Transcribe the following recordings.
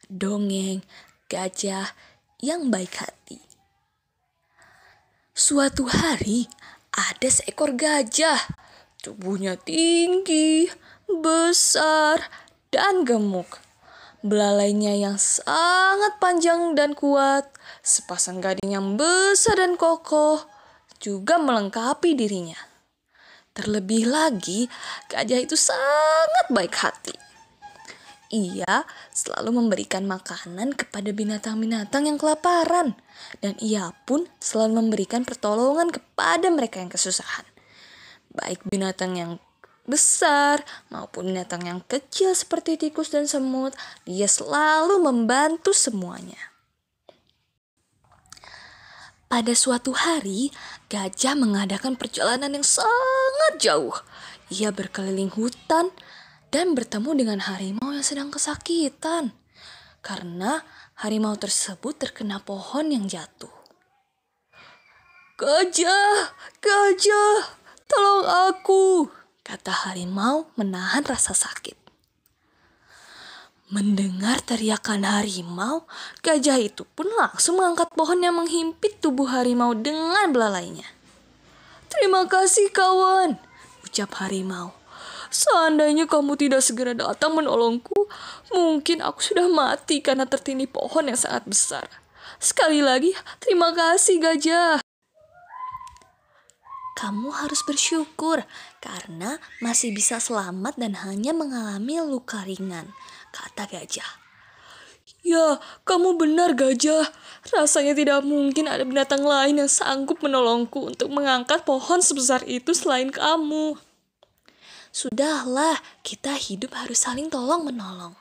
Dongeng Gajah yang Baik Hati. Suatu hari ada seekor gajah. Tubuhnya tinggi, besar, dan gemuk. Belalainya yang sangat panjang dan kuat, sepasang gading yang besar dan kokoh, juga melengkapi dirinya. Terlebih lagi, gajah itu sangat baik hati. Ia selalu memberikan makanan kepada binatang-binatang yang kelaparan. Dan ia pun selalu memberikan pertolongan kepada mereka yang kesusahan. Baik binatang yang besar maupun binatang yang kecil seperti tikus dan semut, dia selalu membantu semuanya. Pada suatu hari, gajah mengadakan perjalanan yang sangat jauh. Ia berkeliling hutan dan bertemu dengan harimau yang sedang kesakitan. Karena harimau tersebut terkena pohon yang jatuh. Gajah, tolong aku, kata harimau menahan rasa sakit. Mendengar teriakan harimau, gajah itu pun langsung mengangkat pohon yang menghimpit tubuh harimau dengan belalainya. Terima kasih kawan, ucap harimau. Seandainya kamu tidak segera datang menolongku, mungkin aku sudah mati karena tertindih pohon yang sangat besar. Sekali lagi, terima kasih gajah. Kamu harus bersyukur karena masih bisa selamat dan hanya mengalami luka ringan, kata gajah. Ya, kamu benar gajah. Rasanya tidak mungkin ada binatang lain yang sanggup menolongku untuk mengangkat pohon sebesar itu selain kamu. Sudahlah, kita hidup harus saling tolong-menolong.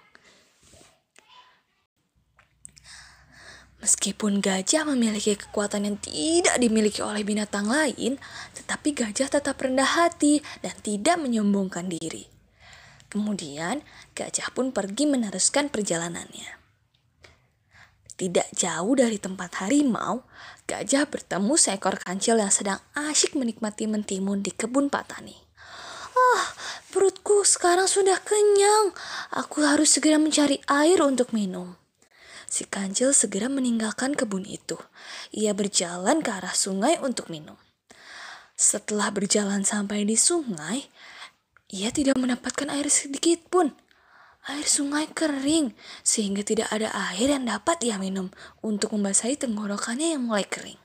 Meskipun gajah memiliki kekuatan yang tidak dimiliki oleh binatang lain, tetapi gajah tetap rendah hati dan tidak menyombongkan diri. Kemudian, gajah pun pergi meneruskan perjalanannya. Tidak jauh dari tempat harimau, gajah bertemu seekor kancil yang sedang asyik menikmati mentimun di kebun Pak Tani. Perutku sekarang sudah kenyang. Aku harus segera mencari air untuk minum. Si kancil segera meninggalkan kebun itu. Ia berjalan ke arah sungai untuk minum. Setelah berjalan sampai di sungai, ia tidak mendapatkan air sedikit pun. Air sungai kering, sehingga tidak ada air yang dapat ia minum untuk membasahi tenggorokannya yang mulai kering.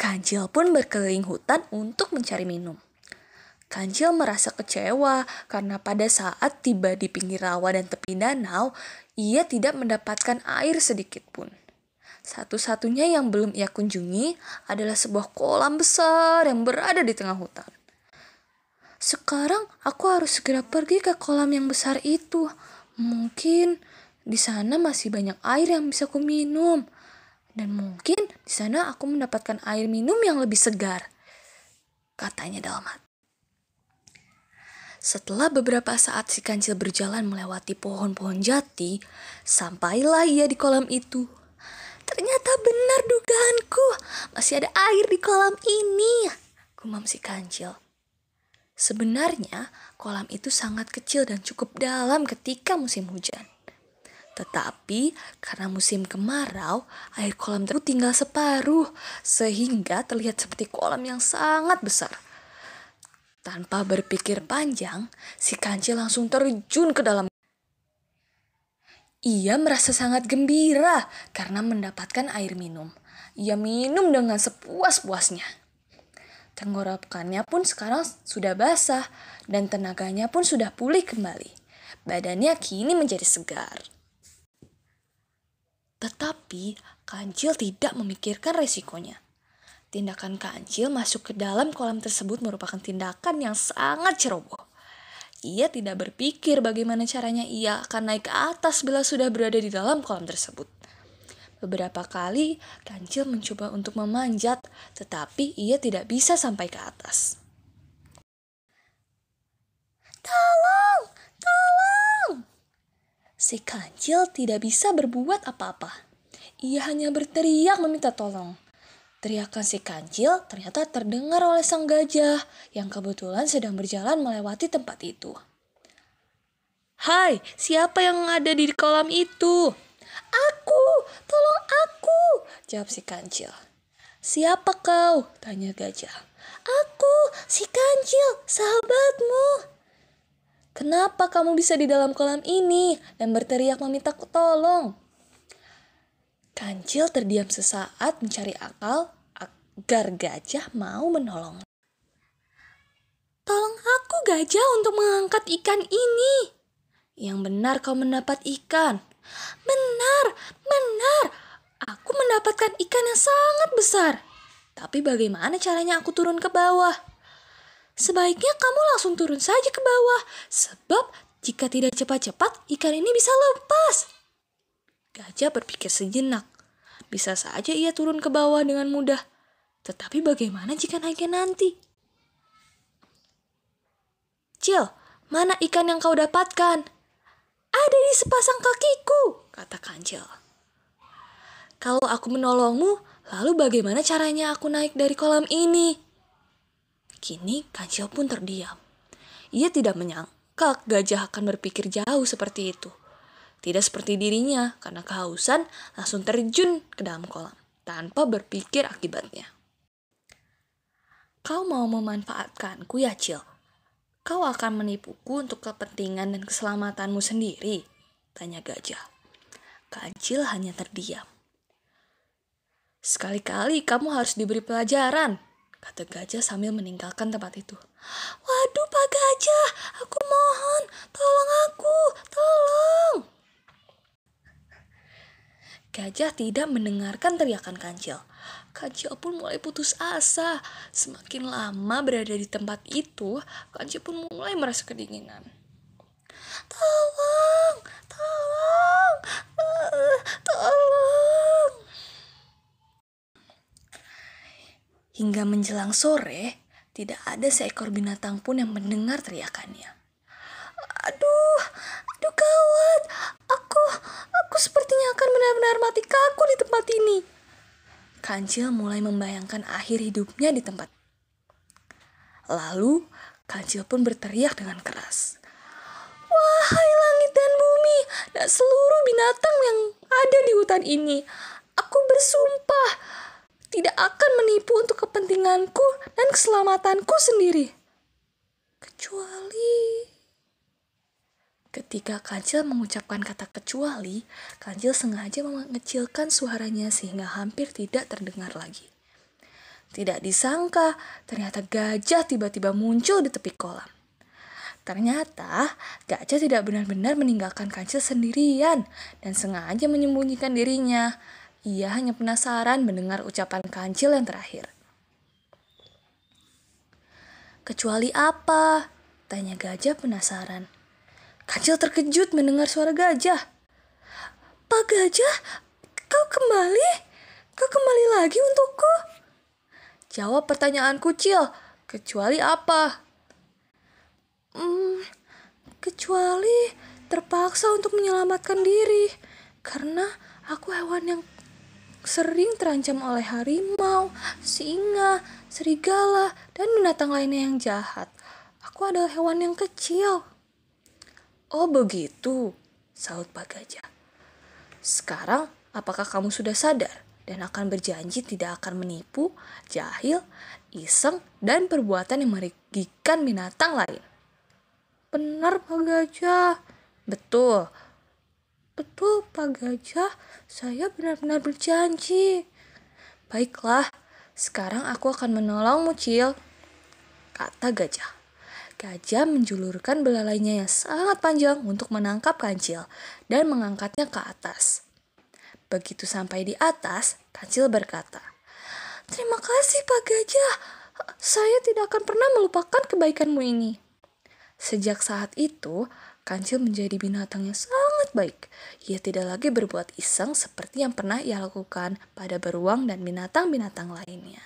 Kancil pun berkeliling hutan untuk mencari minum. Kancil merasa kecewa karena pada saat tiba di pinggir rawa dan tepi danau, ia tidak mendapatkan air sedikit pun. Satu-satunya yang belum ia kunjungi adalah sebuah kolam besar yang berada di tengah hutan. Sekarang aku harus segera pergi ke kolam yang besar itu. Mungkin di sana masih banyak air yang bisa kuminum. Dan mungkin di sana aku mendapatkan air minum yang lebih segar, katanya dalam hati. Setelah beberapa saat si kancil berjalan melewati pohon-pohon jati, sampailah ia di kolam itu. Ternyata benar dugaanku, masih ada air di kolam ini, gumam si kancil. Sebenarnya kolam itu sangat kecil dan cukup dalam ketika musim hujan. Tetapi karena musim kemarau, air kolam tersebut tinggal separuh, sehingga terlihat seperti kolam yang sangat besar. Tanpa berpikir panjang, si kancil langsung terjun ke dalam. Ia merasa sangat gembira karena mendapatkan air minum. Ia minum dengan sepuas-puasnya. Tenggorokannya pun sekarang sudah basah dan tenaganya pun sudah pulih kembali. Badannya kini menjadi segar. Tetapi kancil tidak memikirkan resikonya. Tindakan kancil masuk ke dalam kolam tersebut merupakan tindakan yang sangat ceroboh. Ia tidak berpikir bagaimana caranya ia akan naik ke atas bila sudah berada di dalam kolam tersebut. Beberapa kali kancil mencoba untuk memanjat, tetapi ia tidak bisa sampai ke atas. Tolong! Si kancil tidak bisa berbuat apa-apa. Ia hanya berteriak meminta tolong. Teriakan si kancil ternyata terdengar oleh sang gajah yang kebetulan sedang berjalan melewati tempat itu. "Hai, siapa yang ada di kolam itu?" "Aku, tolong aku," jawab si kancil. "Siapa kau?" tanya gajah. "Aku, si kancil, sahabatmu." "Kenapa kamu bisa di dalam kolam ini dan berteriak meminta tolong?" Kancil terdiam sesaat mencari akal agar gajah mau menolong. "Tolong aku, gajah, untuk mengangkat ikan ini." "Yang benar kau mendapat ikan." "Benar, benar. Aku mendapatkan ikan yang sangat besar. Tapi bagaimana caranya aku turun ke bawah?" "Sebaiknya kamu langsung turun saja ke bawah, sebab jika tidak cepat-cepat ikan ini bisa lepas." Gajah berpikir sejenak. Bisa saja ia turun ke bawah dengan mudah. Tetapi bagaimana jika naiknya nanti? "Cil, mana ikan yang kau dapatkan?" "Ada di sepasang kakiku," kata kancil. "Kalau aku menolongmu, lalu bagaimana caranya aku naik dari kolam ini?" Kini kancil pun terdiam. Ia tidak menyangka gajah akan berpikir jauh seperti itu. Tidak seperti dirinya, karena kehausan langsung terjun ke dalam kolam tanpa berpikir akibatnya. "Kau mau memanfaatkanku ya, Cil? Kau akan menipuku untuk kepentingan dan keselamatanmu sendiri?" tanya gajah. Kancil hanya terdiam. "Sekali-kali kamu harus diberi pelajaran," kata gajah sambil meninggalkan tempat itu. "Waduh, Pak Gajah, aku mohon, tolong aku, tolong." Gajah tidak mendengarkan teriakan kancil. Kancil pun mulai putus asa. Semakin lama berada di tempat itu, kancil pun mulai merasa kedinginan. "Tolong, tolong, tolong." Hingga menjelang sore, tidak ada seekor binatang pun yang mendengar teriakannya. Aduh, aduh gawat. Aku sepertinya akan benar-benar mati kaku di tempat ini." Kancil mulai membayangkan akhir hidupnya di tempat. Lalu, kancil pun berteriak dengan keras. "Wahai langit dan bumi, dan seluruh binatang yang ada di hutan ini, aku bersumpah tidak akan menipu untuk kepentinganku dan keselamatanku sendiri. Kecuali..." Ketika kancil mengucapkan kata kecuali, kancil sengaja mengecilkan suaranya sehingga hampir tidak terdengar lagi. Tidak disangka, ternyata gajah tiba-tiba muncul di tepi kolam. Ternyata, gajah tidak benar-benar meninggalkan kancil sendirian dan sengaja menyembunyikan dirinya. Ia hanya penasaran mendengar ucapan kancil yang terakhir. "Kecuali apa?" tanya gajah penasaran. Kancil terkejut mendengar suara gajah. "Pak Gajah, kau kembali? Kau kembali lagi untukku?" "Jawab pertanyaanku, Cil. Kecuali apa?" Kecuali terpaksa untuk menyelamatkan diri. Karena aku hewan yang sering terancam oleh harimau, singa, serigala, dan binatang lainnya yang jahat. Aku adalah hewan yang kecil." "Oh begitu," sahut Pak Gajah. "Sekarang apakah kamu sudah sadar dan akan berjanji tidak akan menipu, jahil, iseng, dan perbuatan yang merugikan binatang lain?" "Benar, Pak Gajah." "Betul." "Betul, Pak Gajah. Saya benar-benar berjanji." "Baiklah, sekarang aku akan menolongmu, Cil," kata gajah. Gajah menjulurkan belalainya yang sangat panjang untuk menangkap kancil dan mengangkatnya ke atas. Begitu sampai di atas, kancil berkata, "Terima kasih, Pak Gajah. Saya tidak akan pernah melupakan kebaikanmu ini." Sejak saat itu, kancil menjadi binatang yang sangat baik. Ia tidak lagi berbuat iseng seperti yang pernah ia lakukan pada beruang dan binatang-binatang lainnya.